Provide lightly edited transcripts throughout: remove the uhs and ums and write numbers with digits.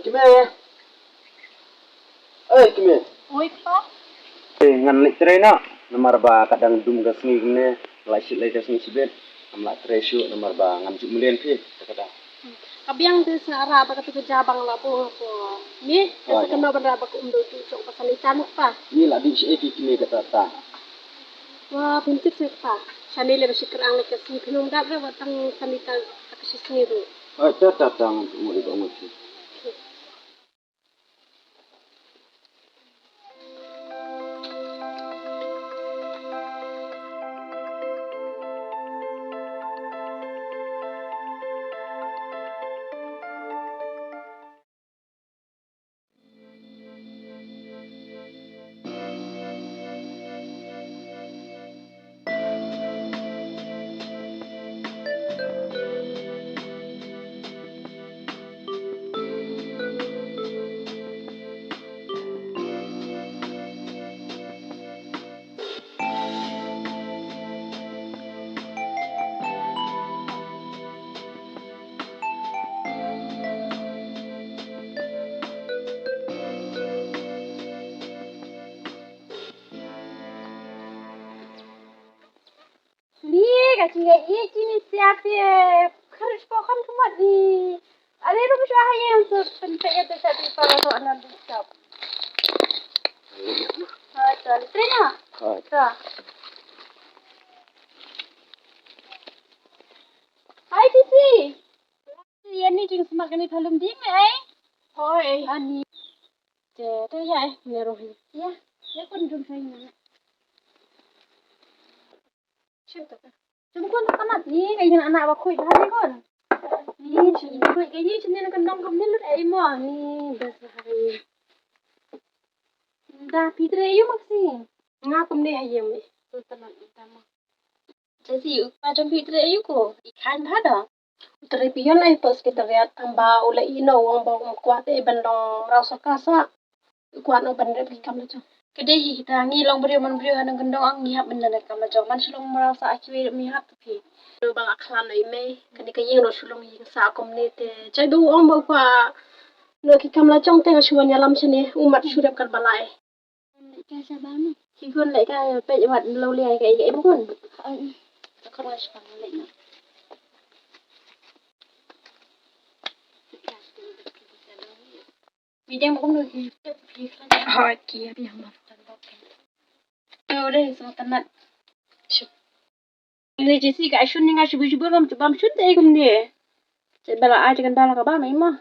Kime. Kime. Oi, pa. Ngan litre na. Nomor ba kadang dum gas ni ne. Laisit gas ni sibet. Amla tresyo nomor ba ngam jumlen pi kadang. Kabiang tu sara ba katu jabang la po ko. Ni, sa kena benda ba ko tu sok pasal canuk pa. Ni la di si kime kata ta. Wah, pintar sih pa. Sani le besi kerang le kasi pinum dak re watang sanita kasi sendiri. Ta ngan mu di bangun si. Kacingnya ini siapa? Harus pokok cuma di. Ada rumah saya yang penting itu tadi para soalan dijawab. Ada listriknya? Ada. Hai Cici. Ini juga semakin dalam dingin. Hoi. Ani. Jadi ya, meruhi. Ya, ya pun jumpa ini. Siapa tu? Cuma kau nak anak ni, kayaknya anak aku itu hari kon. Ni, kayaknya cina nak kandang kamu ni lu emo ni besar. Dah Peter ayu maksih. Ngah kamu ni ayam ni. Tu tenang utama. Jadi macam Peter ayu ko, ikan ada. Terpion lah pas kita lihat tambah oleh ino wang bawang kuat bandong rasa kasa. Kuat no bandar bikam macam. Kedai kita ni long beriu hanang gendong ang nihap benda nak macam man sulung merasa akhir mihap tapi bang aklan lai me kani kayeng ro sulung ying sa komuniti cai du ong ba kwa no ki kam la chong te suan yalam sini umat surap kan balai ka sabam ki gon lai ka pe wat lo le ka ai bukun ka ras kan lai na Bidang cũng được thì hỏi kia bây giờ mà đây sao tận mặt này chỉ xí cái xuân ngay chụp bám xuân đây cũng nè chỉ bảo là ai chỉ cần đào là cả ba mấy mà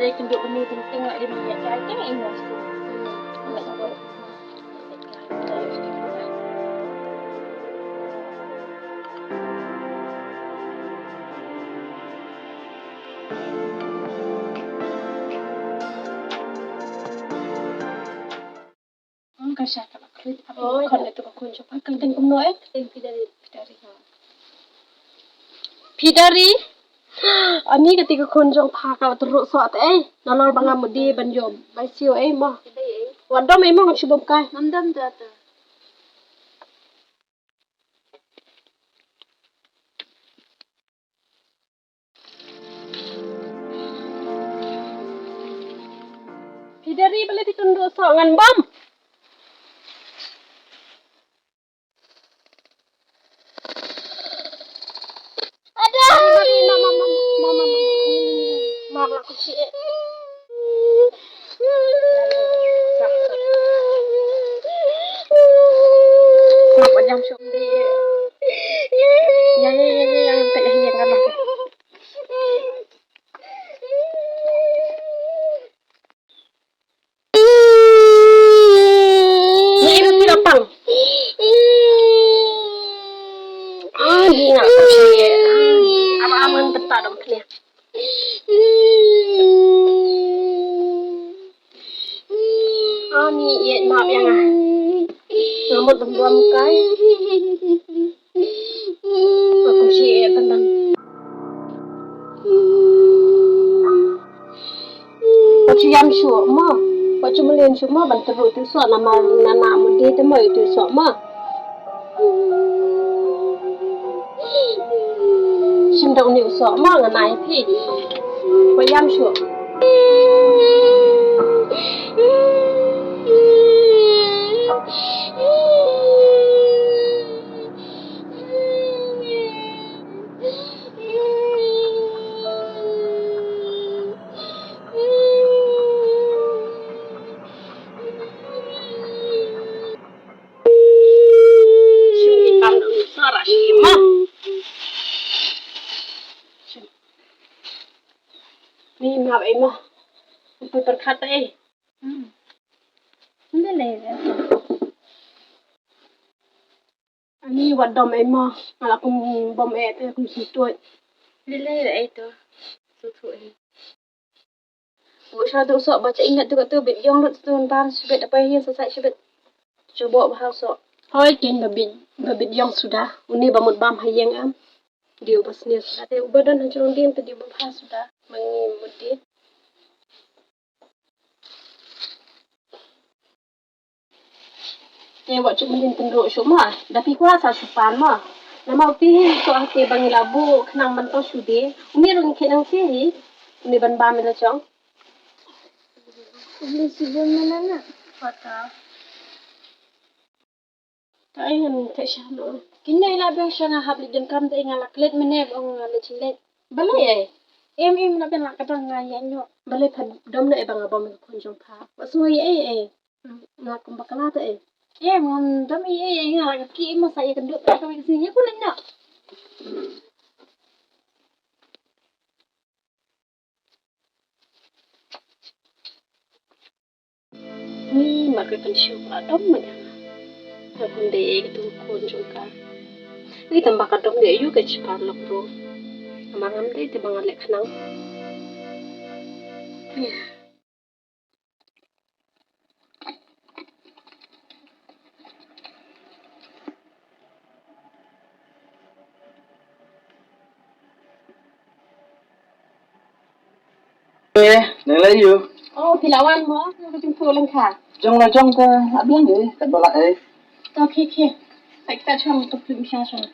đây tunjuk benda tengok dia minyak dia tengok emosi. Nak tahu. Kasih kalau klik apa kalau itu aku coba kenteng kumno Pidari Ani ketika konjong pakau teruk suat nalor bangam mudi banjom baisio mah wadom memang chubom kai mandam data Pidari boleh ditunduk soangan bom Mama aku sih. Kenapa jam sumbi? Yang tak yang kan aku. Ni itu tidak pang. Ni nak aku sih. Aman betah dong kalian. Ni iya maaf yang ngamut dua mukai. Aku sih tenan. Baca yang syuk ma. Baca melian syuk ma ban teruk tu sok nama nana mudi tu ma itu sok ma. Sim dong ni sok ma nganai pi. Baca yang syuk. Ni maaf mah. Apa berkata Ini le. Ani wadam mah. Ala kum bom kum situat. Lele itu susu ini. Usah tu sok baca ingat tu tu bit yang lut tu ban sebet apa yang selesai sebet. Coba bahasa. Hoi kin babit yang sudah. Uni bamut bam hayang am. Dia basnya sudah. Tapi badan hancur dia tadi bahas sudah. Mengimudi. Buat cuma tenduk semua. Tapi kuasa supan mah. Nama upi so ake bangi labu kenang bantu sude. Uni rung kenang sini. Uni ban bam ila chong. Ini sudah mana nak? Kata. Tak ingat tak syano. Kini lah biasa nak habis jam kam tak ingat laklet mana orang ngalet cilet. Balai Em nak bilang kadang ngayak nyok. Balai pad dom na ibang abang kunjung pa. Wasmo Nak kumbakala ta Em ngon dam ingat kaki mas saya kenduk tak kami kesini aku nak. Ni maka kan dom mana. Kunde itu kunjung ka. Ni tambah kadom dia juga cepat lok bro. Amangam dia tibang alek kenang. Nang layu. Oh, pilawan mo. Aku jumpa lang ka. Jong ke abiang kat balak Okay. Saya kita cuma untuk pergi sana.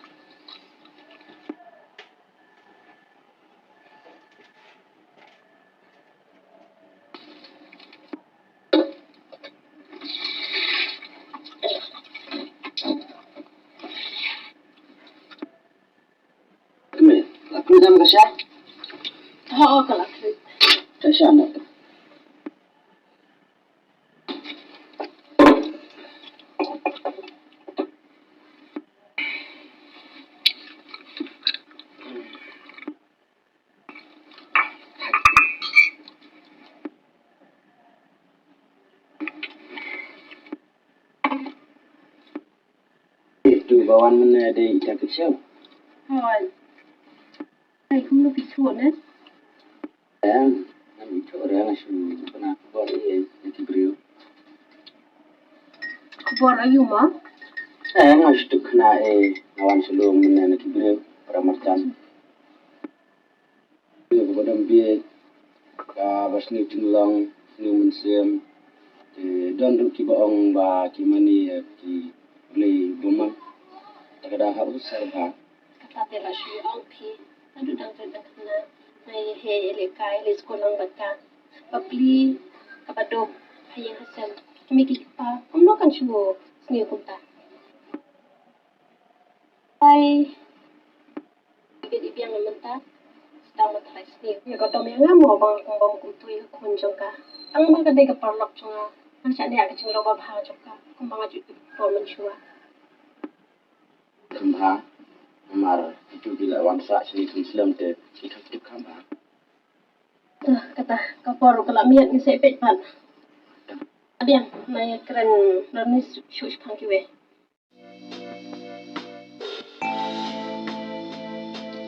Aku jam kasih. Oh, kalau tu. Kasih anak. Itu bawaan mana ada ikan kecil. Hai. Hai, kamu lebih tua kan? Itu orang yang pernah buat nanti beliau. Kubar ayu mah. Ngasih tu kena lawan sebelum mana nanti beliau peramartan. Dia kepada biar basni tunglang ni musim. Dan ruki baong ba kimani ki beli boman. Tak ada harus serba. Kata dia rasio angki. Aduh dah kena. Nai lekai le sekolah batang. Papli kapadok hayang hasan. Kami kipa. Kamu kan cuo seni kunta. Hai. Ibig yang mentah. Sedang mentah seni. Ya kata mereka mau bang kumpul kunjung ka. Ang mga kadai kaparlok cunga. Ang siya niya kacing loba bahang juga. Kumbang aja formen chua. Kembang. Mar itu bila wansa sini Islam te ikan hidup kambang. Kata kapor kalau miat ni saya petan. Abiang, naya keren nernis shush pangkiwe.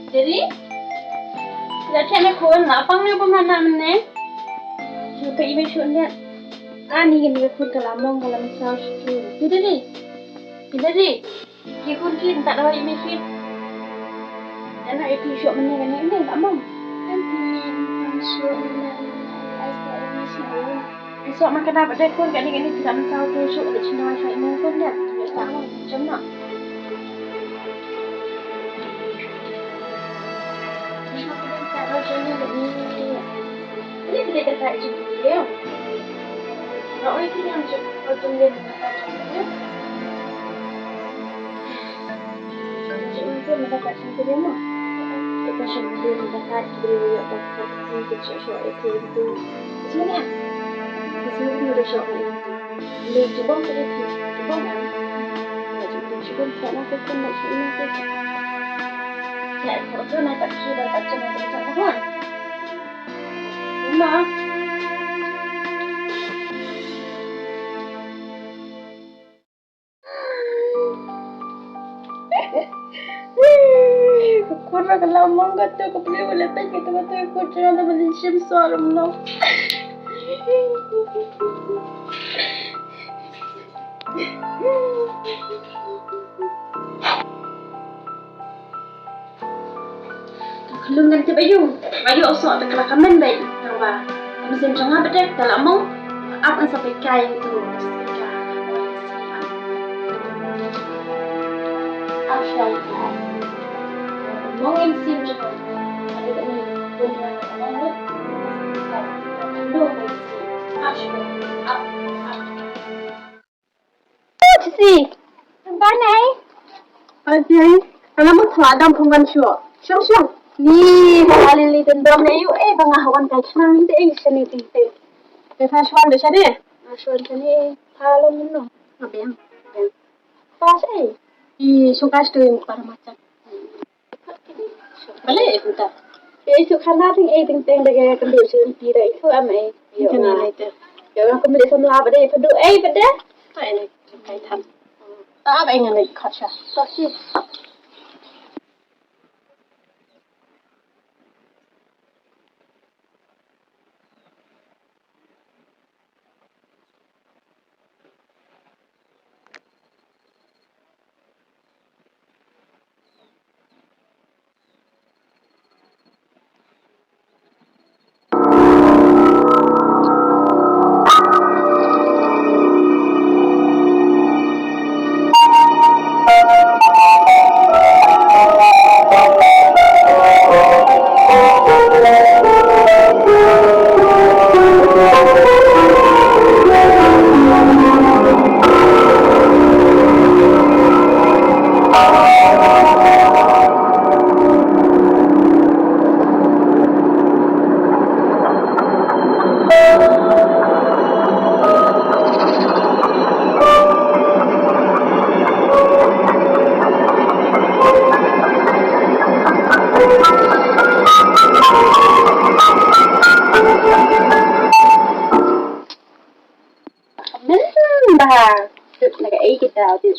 Jadi, tidak kena kon, apa ni pemana mana? Juga ibu sudah. Ani gini kun kalamong kalam sah tu. Tidak ni. Dia kun kin tak ada ibu kin. Anak itu syok mana ni tak mau. Esok makan dapat dah pun kat ni tidak masalah tu syok ada Cina wifi ni pun dah. Tak tahu macam nak. Ini boleh dekat juga dia. Nak orang kini macam macam dia dekat dia. Macam dekat macam dia mah. Pasal dia dekat dia yang pakai itu syok itu. Macam ni. Di sini ada syok ni. Dia cuba boleh cuba kan. Cuba tak nak pun nak sini tu. Ya, kalau nak tak cuba tak cuba macam apa? Mak. Kurang kalau mong kata aku boleh lepas kita kata aku jangan beli sim suara mno. Kalau nanti baju osok tak kena kamen baik, tawa. Mesin jangan berdek dalam mong apa sampai kain tu. Asyik. Mungkin sim juga ada kat ni punya orang tu Cisi, tempat ni? Aje, alamak selagam pemban syok. Syok. Ni halal ni dendam ni bangah wan kai chang ni sini ti. Fashion de sini. Fashion sini halal ni no. Abang. Pas suka tu para macam. Boleh kita. Itu karena ting dengan kondisi tidak itu amai. Jangan itu. Jangan kembali semula pada itu. Pada. Tak ini kaitan. Tak apa yang nak kaca. Tapi. Kita tu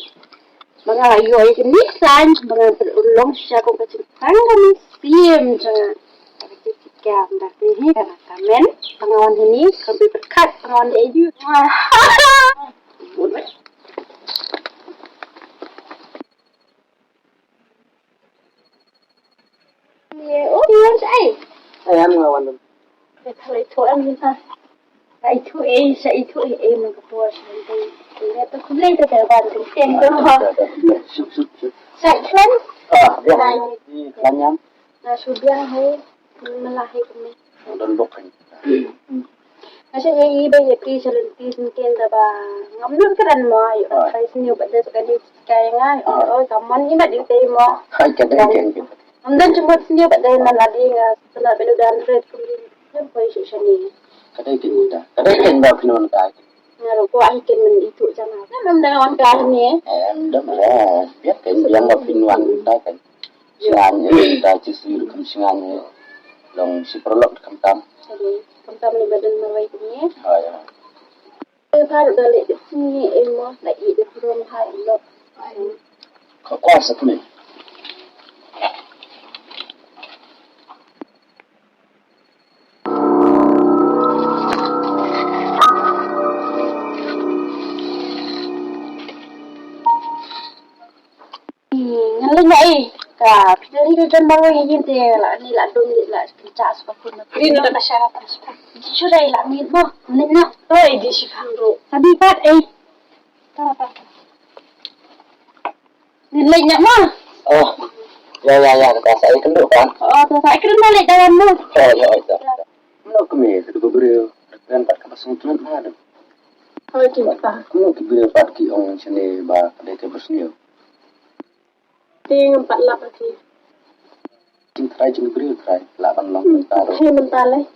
mga ayoy ni san mga ulong siya kung kasi kami siem jangan ketika dah ni kana kamen pangawan ini kami berkat pangawan dia itu dia saya mengawan kalau itu kita itu mengawas itu kumlay tu terbaru tengok section Lanyam. sudah hai melahi kami Dan bukan. Kasi iba pri salantis mungkin ba ngamnun kan mo ay ay sinyo ba sa kanil kaya nga oh kaman iba din tayo mo Hai kadang amdan cuma sinyo ba dahil naladi nga sana beludan red kundi yan po isu siya ni kadang kita. Kadang ba pinon ka. ngaro ko ay kin man itu jangan nam dawan ka ni Dah lah. Biar kan yang ba pinwan ta kan. Singan ta cisi kam singan long si prolog kam tam. jadi kamtam ni badan mawai ni Hai. par dali sini emo na i de from hai lo Kau kuasa tu ni. Pilih dan bawa yang dia lah ni lah dom ni lah kerja seperti mana. Ini nak kesehatan sebab. Sudah lah ni boh, ni nak. Oh, ini sih kangro. Sabi pat apa? Ni lainnya mah. Oh, ya, saya kenduk kan. Oh, tu saya kena balik dalam mu. Oh, ya, itu. Nak kemana? Itu beri dan tak kapasung tuan ada. Oh, kita. Kamu beri parti orang sini bah ada ke bersniu. Ting 4 lap lagi. Try jeung beri try 8 long taruh. Hey, mental eh.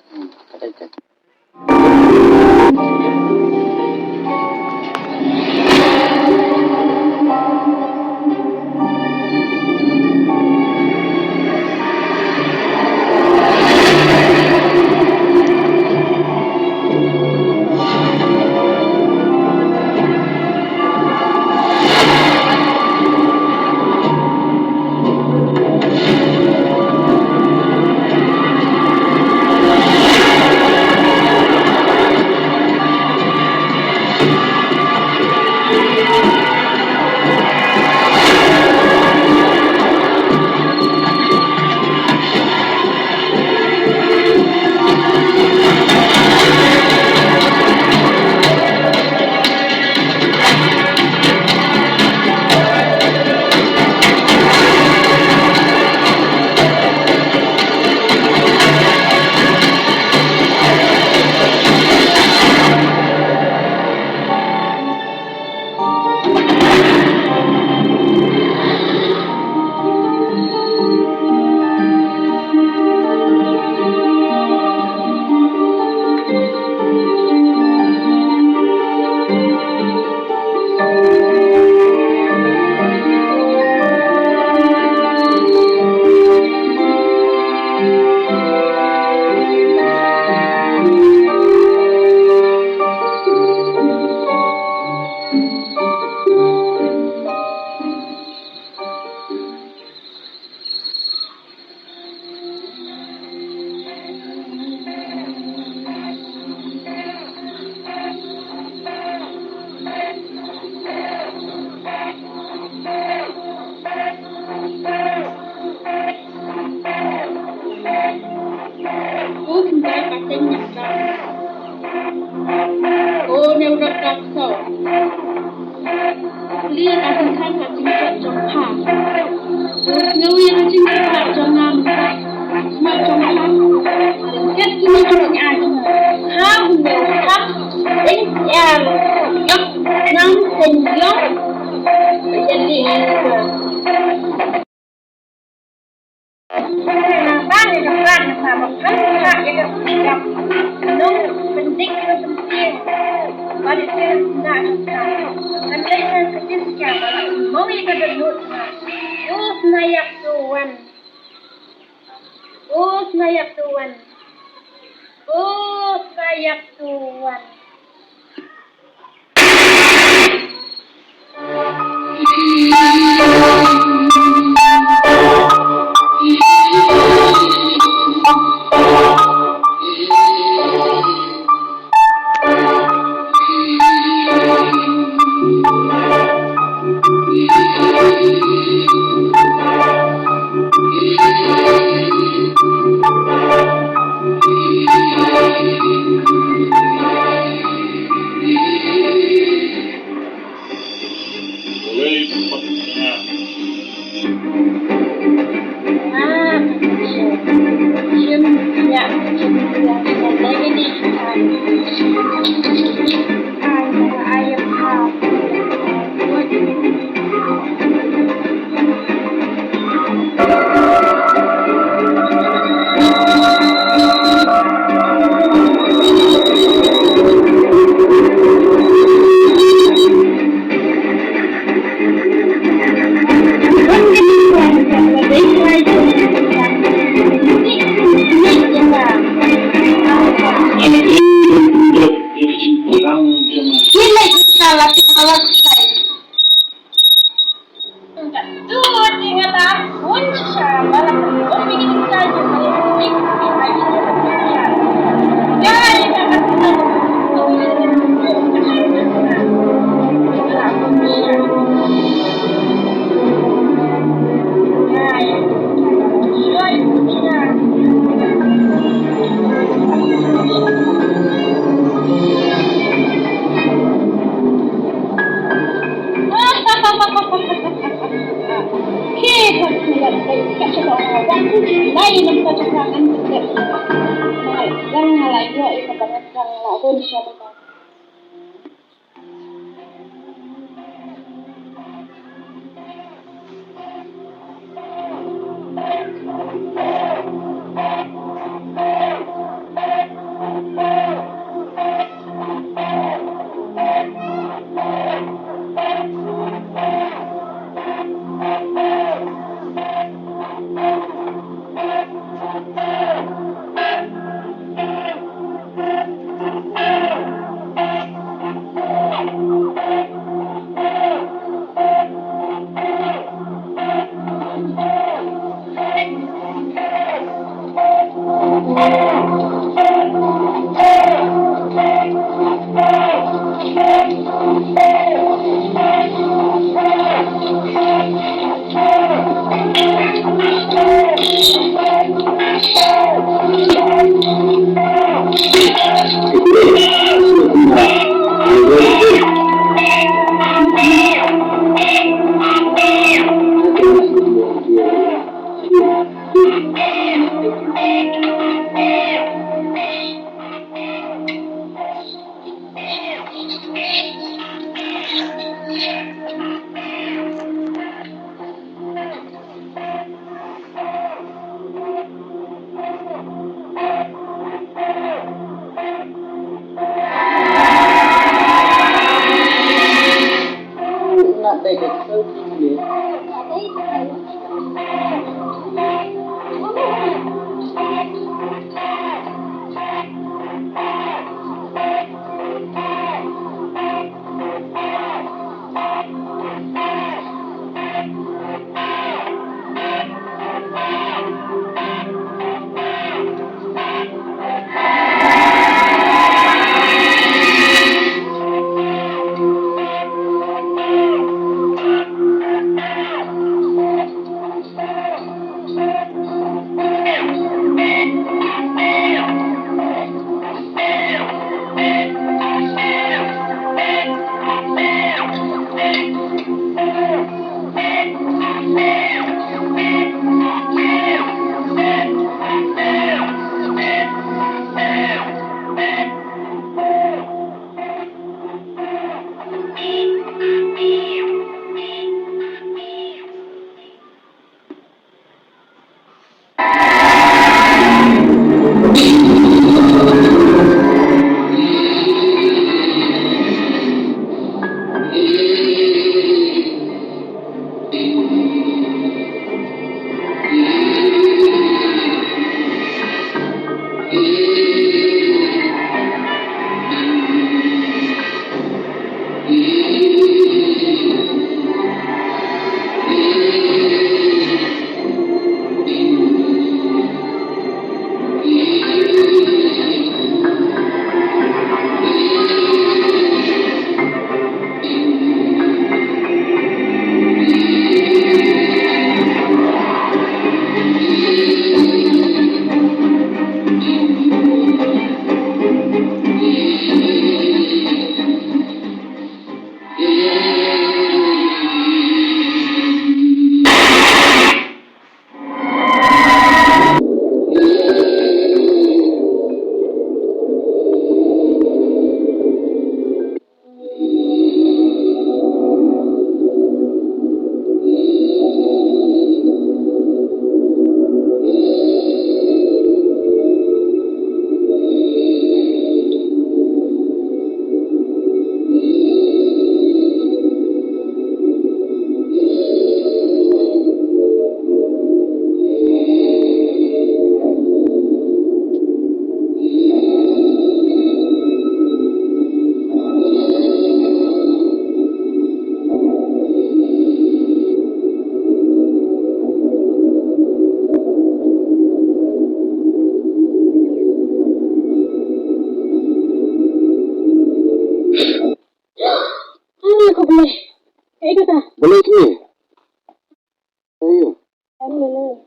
Kata. Lihat akan kan macam jongha. Ngawi yang macam jongha macam jongha. Kat kini jongha aja. Ham ham yang yak nang senjong. Jadi Bang itu kan sama kan tak ada sikap. Nung penting itu penting. Bagi saya nak cakap. Nanti saya kecil siapa? Mau ikut dulu. Nayak tuan. Nayak tuan. Nayak tuan. tak cukup orang tu lain nak cakapkan kita. Jangan lain dia itu banyak orang lah pun siapa tahu. Nak baik so tinggi. Boleh ke? Ayo. Boleh.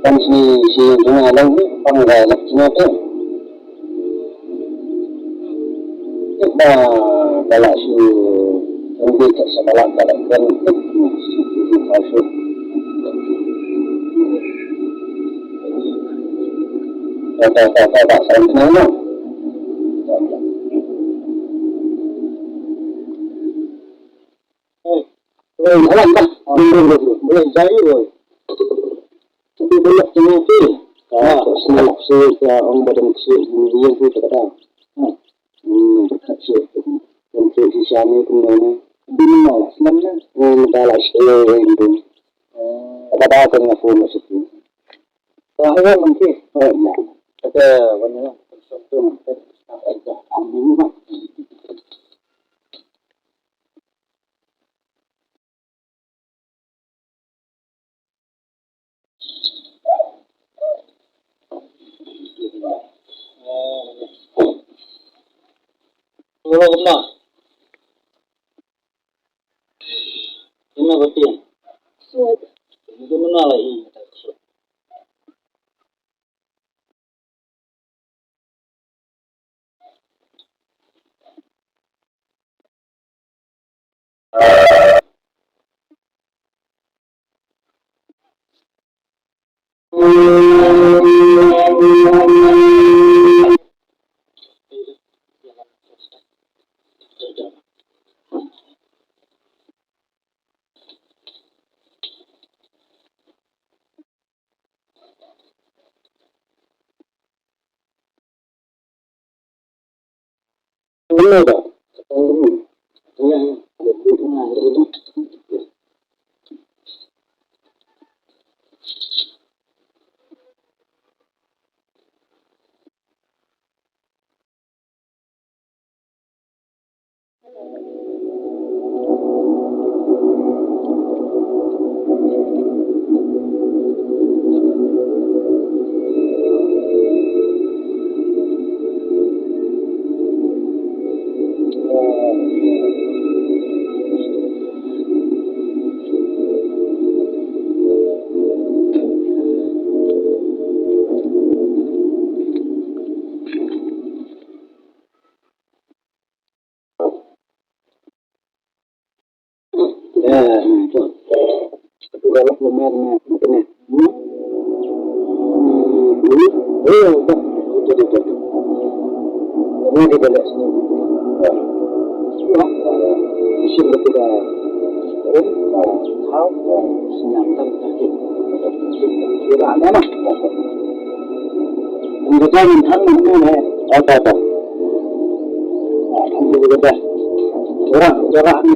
Kan si pengalang ni panggalak sinato. Kita kalau si hindi sa balak-balak kan kaso. Kata sa ano? Alam ba? Boleh jadi boy. Tapi banyak penyafi. Senang ke orang badan kecil yang tu kata. Kecil. Untuk sisanya kemudian bina sebenarnya. Dalam sekali itu. Kata apa yang aku masuk tu? Saya mungkin. Ya. Kata mana? Satu mungkin. Ambil ni. Kalau kena, kena betul. Itu mana lagi? Benar tak? Ya. galak lumayan mungkin betul. Ini kita lihat sini. Isim kita tahu senyantan sakit. Tidak ada mah. Kita minta mana? Apa? Kita orang ni.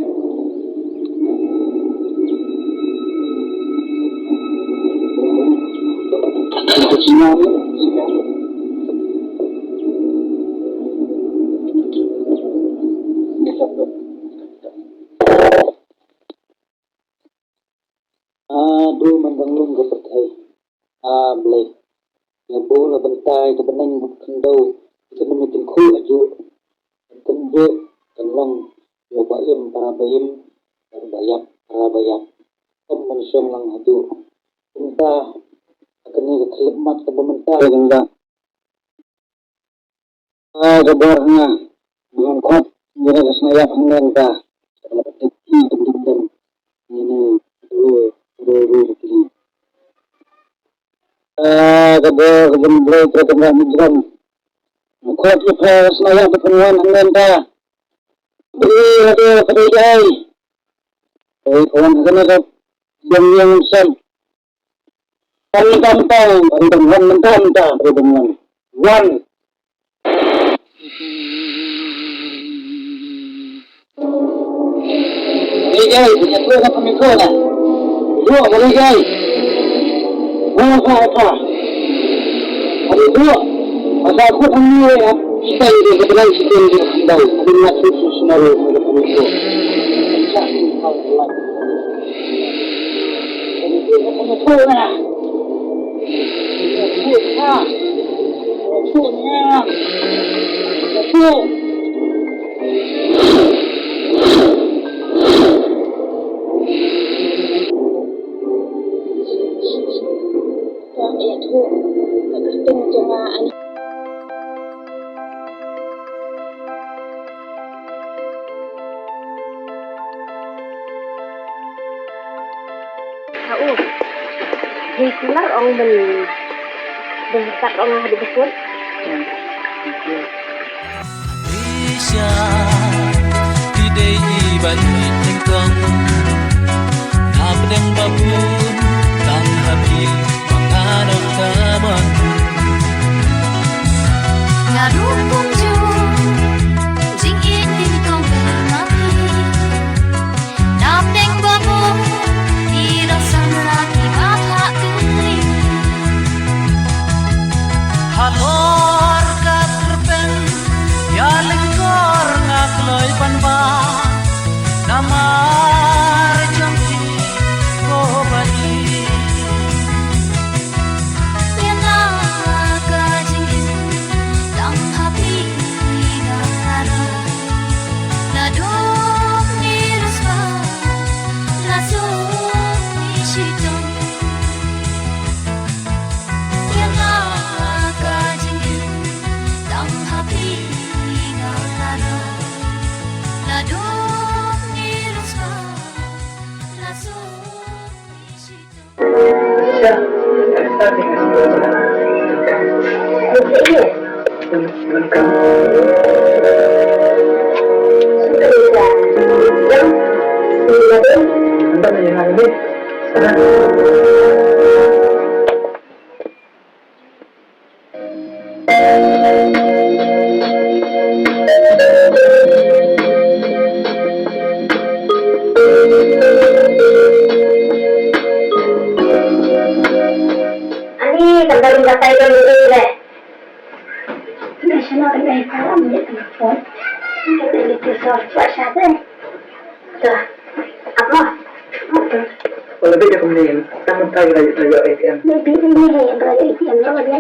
Aduh, mendengung ke pertai. Boleh. Lebo la bentai ke benang kendau. Kita memitin khu aju. Tendu tenlang yo bayim para bayim para bayap. Kom mensong lang adu. Entah akan ni kelemat ke pemerintah enggak. Kabarnya dengan kuat jadi senaya pemerintah. Ini dulu kabar kebenaran tertengah migran. Kuat lepas senaya pertemuan pemerintah. Beri ada percayai. Kawan kena yang besar. Kami tampang pertemuan mentah pertemuan. One. Ligay, punya tu nak pemikul lah. Dua berligay. Apa? Ada dua. Masa aku tanya ya, kita ini kebetulan kita ini tahu. Tapi masih sesuatu ada pemikul. Pemikul lah. Pemikul. Itu kegenting jemaah ni. Tahu. Di kelar orang berkat orang ada besut. Isya Idei ibadai tengkang Napdeng babun Tang habi Manganong taman Ngarupong jo Jing itin kong bermati Napdeng babun Irasang laki batak gering Halor katerpen Ya lenggor ngakloy panba Namar jangki ko bali Yana ka jing Tang hapi Nara Nadok niraswa Nasok nishitong Yana ka jing Tang hapi Nara Nadok niraswa Nasok nishitong Ani kembali kasih ke dulu deh. Nasional kedai salam dia telepon. Kita itu soal cuaca deh. Tuh, apa? Kalau dia kemudian, kamu tahu lagi ATM. Maybe ini yang berada di ATM lo dia.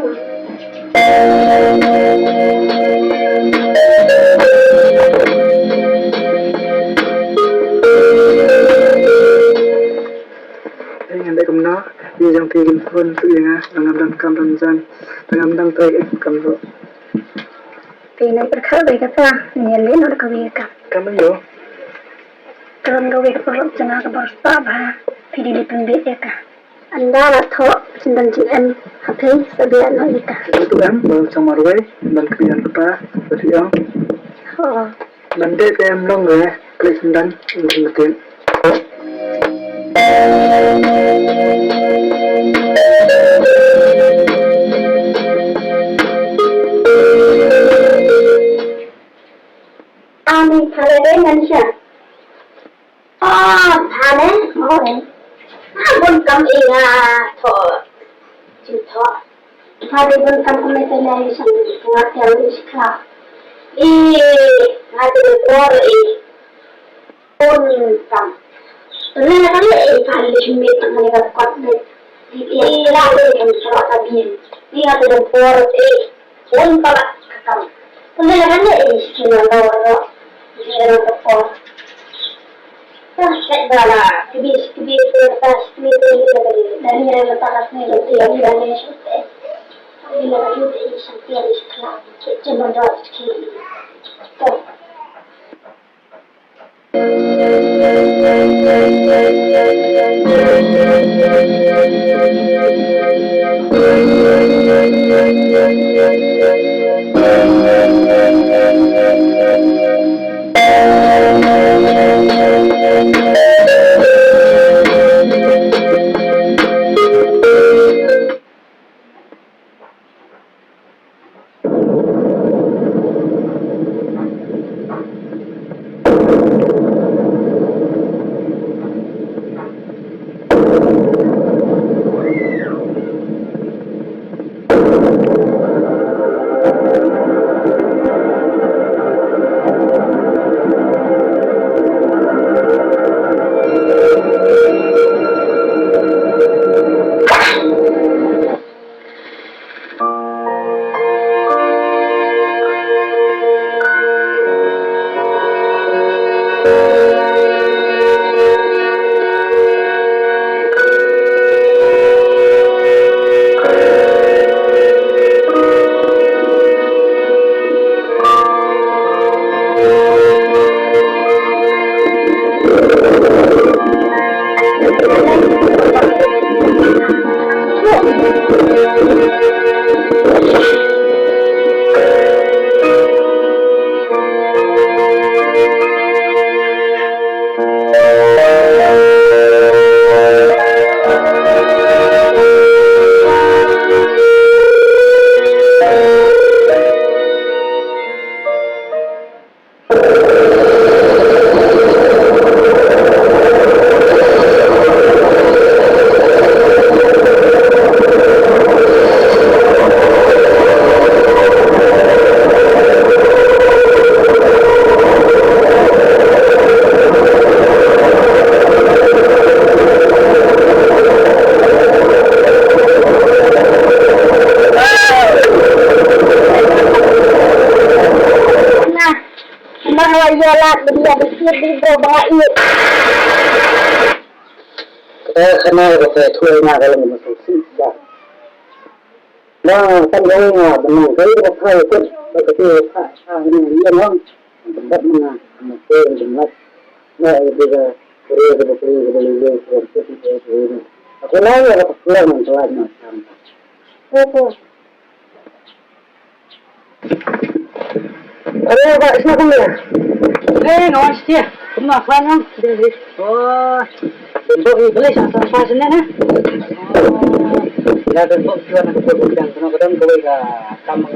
Yang ada kemana? Yang tinggi pun tu yang dengan kam Ramzan, dengan tay kam lo. Tina berkal baik apa? Nyelin orang kawin kam. Kamu yo. Kamu kawin perlu jangan kebar apa? Pinilipan biya ka. Anda na to, sindan GM, hapay, sabihan na ika. Itu em baru sama Roy dan kalian kita bersiang. Oo. Nanti em long ya, kalian dan mungkin. Ani thale manusia. Oh, thale. Oh. Bun kam ina to. Cintho. Thale bun kam kami tanya isang ngatel iskla. Ngati por bun kam. Nana kali thale shumit ngani ka kwat ne. La le kam sa tabin. Ngati por bun pala kam. Nana kali iskla lawa. Dia por. Set bala kibis lepas meeting dari yang lepas ni yang ni syute. Bila lagi tu sampai di sekolah, cuma dua sekali. Karena saya tuanya kalau masuk sisa. Nah, kan yang benar kali apa itu begitu ini dia orang tempat mana masuk jelas. Nah, itu juga boleh seperti itu. Aku lagi ada pulang menjual macam. Oh. Ada Pak siapa ya? Ngawas dia. Kumah kan? Oh. Bentuk boleh sampai sana na. Ila bentuk juga nak berbincang kadang-kadang boleh ke kamu.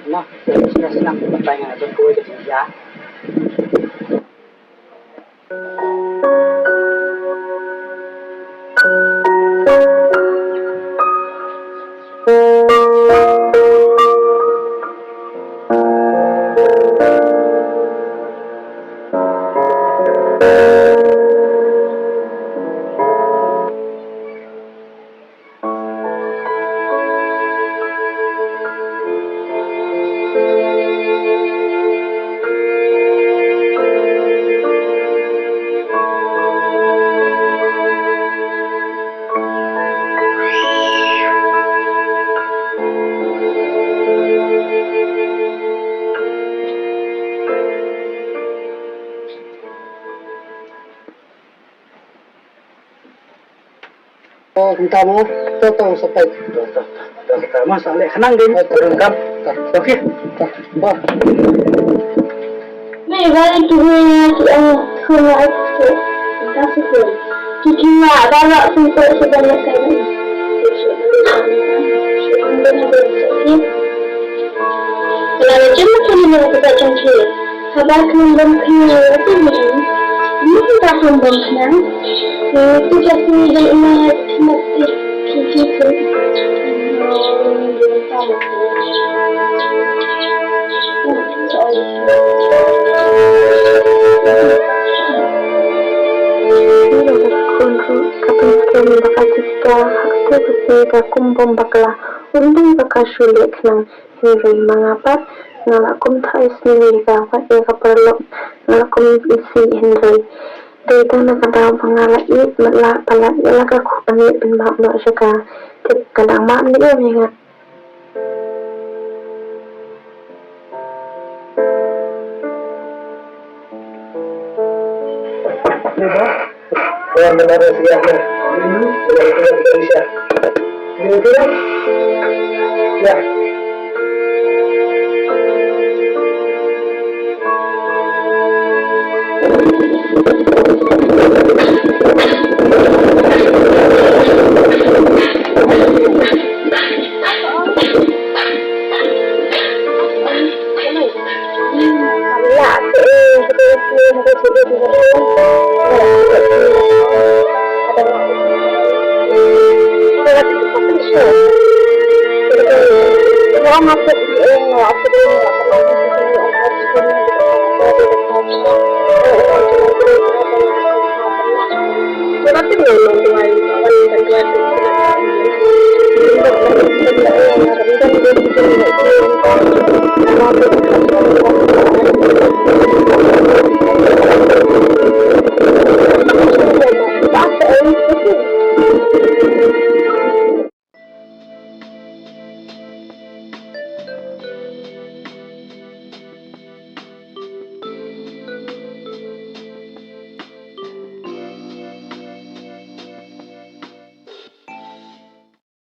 Nah, sudah senang bertanya dengan kowe ya. Oh, kenta mo. Toto sa tay. Toto. Kenta mo sa kanang din. Terungkap. Okey. Wah. May balik tuloy ang kulay ko. Kasi ko. Kikina dala sumpo sa balik kayo. Kalau cuma kena kita cakap, habis kena kena apa ni? Ini tak sambung kan? Itu jadi dengan mati kita. Kapag bakasista hakte bersega kumbom bakla undang bakasulik nang hiray mangapat ngalakum thais ni ka wa eka perlu ngalakum isi hiray data nakadaw pangalait matla pala ilaga ko pangit bin makno siya ka tip kadang mak ni nga Orang benar siap ni. Ini kita bisa. Ini dia. Ya. Masuk di